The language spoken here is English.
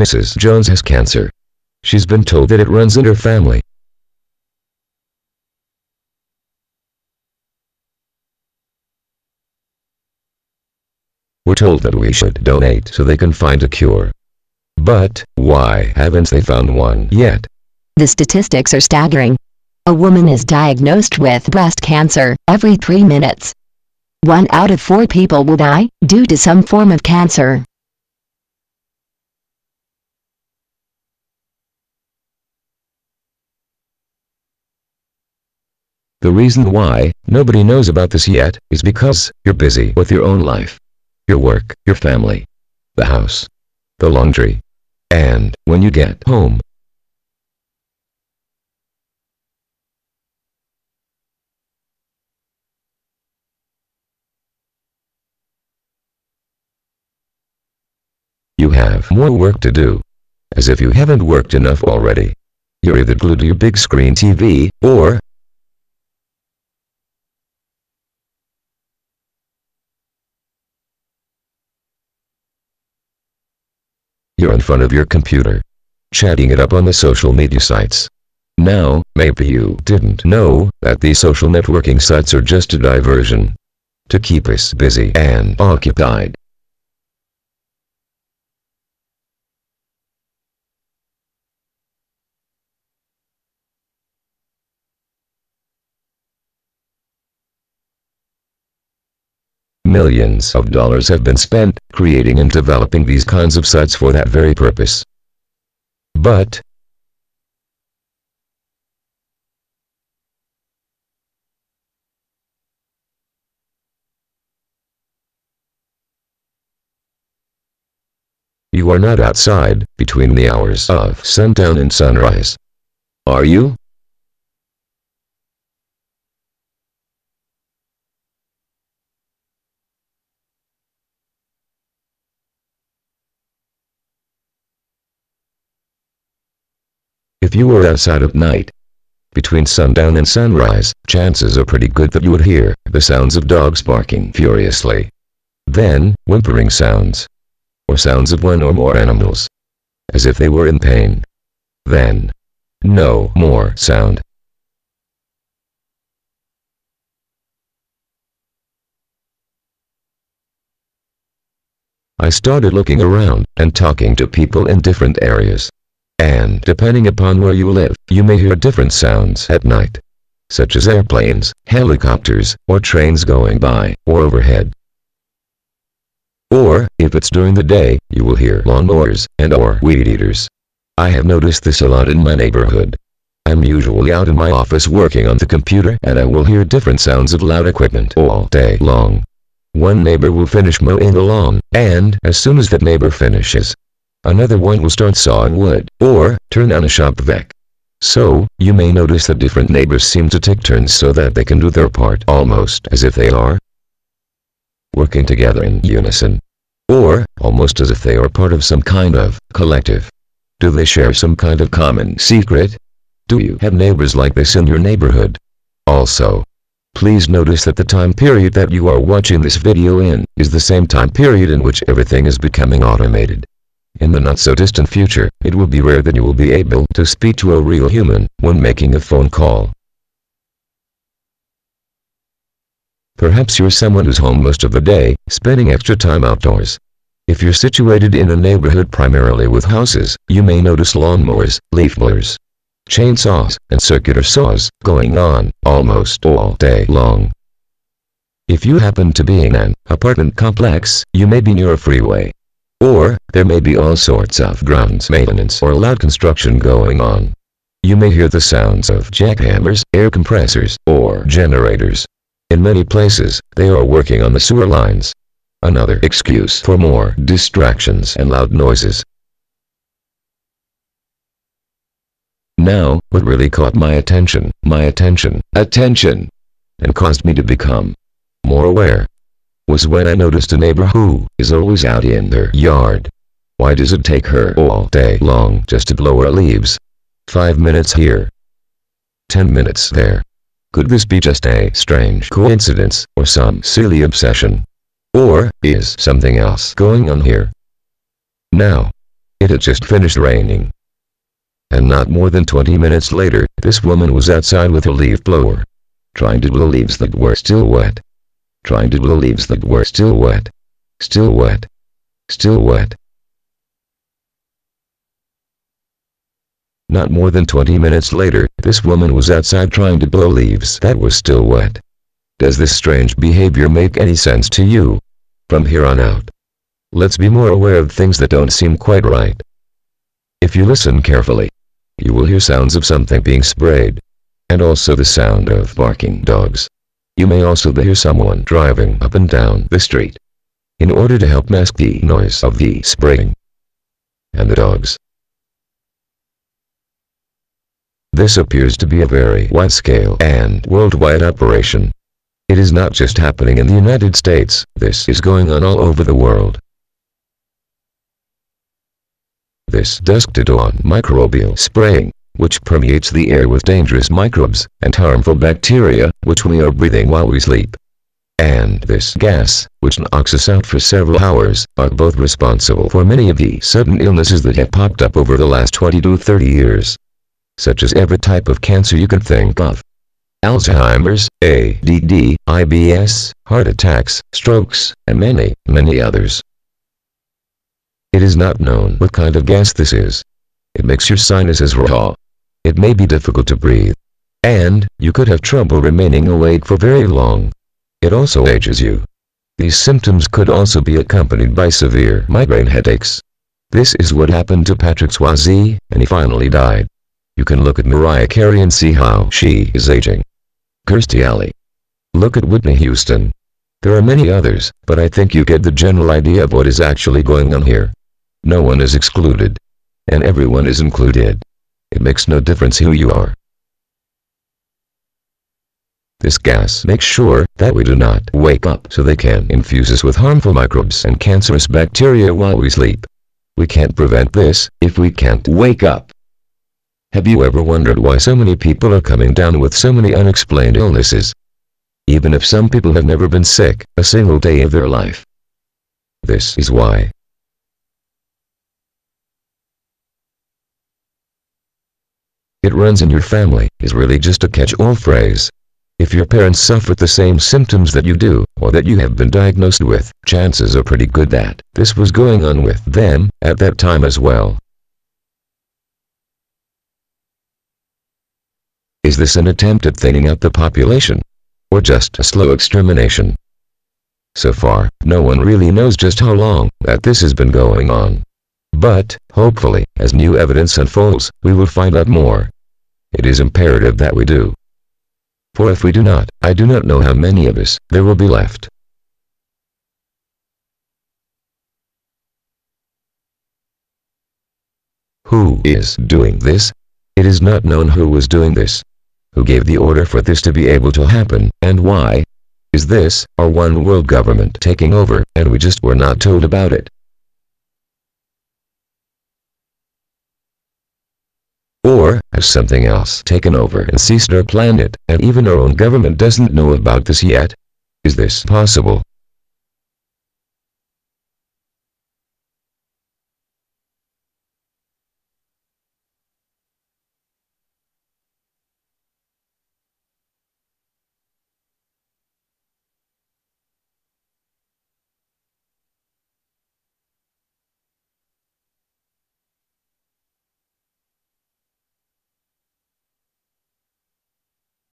Mrs. Jones has cancer. She's been told that it runs in her family. We're told that we should donate so they can find a cure. But why haven't they found one yet? The statistics are staggering. A woman is diagnosed with breast cancer every 3 minutes. 1 out of 4 people will die due to some form of cancer. The reason why nobody knows about this yet is because you're busy with your own life. Your work, your family, the house, the laundry, and when you get home, you have more work to do. As if you haven't worked enough already. You're either glued to your big screen TV, or you're in front of your computer, chatting it up on the social media sites. Now, maybe you didn't know that these social networking sites are just a diversion to keep us busy and occupied. Millions of dollars have been spent creating and developing these kinds of sites for that very purpose. But you are not outside between the hours of sundown and sunrise, are you? If you were outside at night, between sundown and sunrise, chances are pretty good that you would hear the sounds of dogs barking furiously, then whimpering sounds, or sounds of one or more animals, as if they were in pain. Then, no more sound. I started looking around and talking to people in different areas. And depending upon where you live, you may hear different sounds at night, such as airplanes, helicopters, or trains going by, or overhead. Or, if it's during the day, you will hear lawnmowers and/or weed eaters. I have noticed this a lot in my neighborhood. I'm usually out in my office working on the computer and I will hear different sounds of loud equipment all day long. One neighbor will finish mowing the lawn, and as soon as that neighbor finishes, another one will start sawing wood, or turn on a shop vac. So, you may notice that different neighbors seem to take turns so that they can do their part almost as if they are working together in unison. Or, almost as if they are part of some kind of collective. Do they share some kind of common secret? Do you have neighbors like this in your neighborhood? Also, please notice that the time period that you are watching this video in is the same time period in which everything is becoming automated. In the not-so-distant future, it will be rare that you will be able to speak to a real human when making a phone call. Perhaps you're someone who's home most of the day, spending extra time outdoors. If you're situated in a neighborhood primarily with houses, you may notice lawnmowers, leaf blowers, chainsaws, and circular saws going on almost all day long. If you happen to be in an apartment complex, you may be near a freeway. Or, there may be all sorts of grounds maintenance or loud construction going on. You may hear the sounds of jackhammers, air compressors, or generators. In many places, they are working on the sewer lines. Another excuse for more distractions and loud noises. Now, what really caught my attention, and caused me to become more aware, was when I noticed a neighbor who is always out in their yard. Why does it take her all day long just to blow her leaves? 5 minutes here, 10 minutes there. Could this be just a strange coincidence, or some silly obsession? Or is something else going on here? Now, It had just finished raining. And not more than 20 minutes later, this woman was outside with her leaf blower, trying to blow leaves that were still wet. Trying to blow leaves that were still wet. Still wet. Still wet. Not more than 20 minutes later, this woman was outside trying to blow leaves that were still wet. Does this strange behavior make any sense to you? From here on out, let's be more aware of things that don't seem quite right. If you listen carefully, you will hear sounds of something being sprayed, and also the sound of barking dogs. You may also hear someone driving up and down the street, in order to help mask the noise of the spraying and the dogs. This appears to be a very wide-scale and worldwide operation. It is not just happening in the United States, this is going on all over the world. This dusk-to-dawn microbial spraying, which permeates the air with dangerous microbes and harmful bacteria, which we are breathing while we sleep, and this gas, which knocks us out for several hours, are both responsible for many of the sudden illnesses that have popped up over the last 20 to 30 years. Such as every type of cancer you can think of. Alzheimer's, ADD, IBS, heart attacks, strokes, and many, many others. It is not known what kind of gas this is. It makes your sinuses raw. It may be difficult to breathe. And, you could have trouble remaining awake for very long. It also ages you. These symptoms could also be accompanied by severe migraine headaches. This is what happened to Patrick Swayze, and he finally died. You can look at Mariah Carey and see how she is aging. Kirstie Alley. Look at Whitney Houston. There are many others, but I think you get the general idea of what is actually going on here. No one is excluded. And everyone is included. It makes no difference who you are. This gas makes sure that we do not wake up so they can infuse us with harmful microbes and cancerous bacteria while we sleep. We can't prevent this if we can't wake up. Have you ever wondered why so many people are coming down with so many unexplained illnesses? Even if some people have never been sick a single day of their life. This is why. It runs in your family is really just a catch-all phrase. If your parents suffer the same symptoms that you do, or that you have been diagnosed with, chances are pretty good that this was going on with them at that time as well. Is this an attempt at thinning out the population? Or just a slow extermination? So far, no one really knows just how long that this has been going on. But, hopefully, as new evidence unfolds, we will find out more. It is imperative that we do. For if we do not, I do not know how many of us there will be left. Who is doing this? It is not known who was doing this. Who gave the order for this to be able to happen, and why? Is this our one world government taking over, and we just were not told about it? Or, has something else taken over and seized our planet, and even our own government doesn't know about this yet? Is this possible?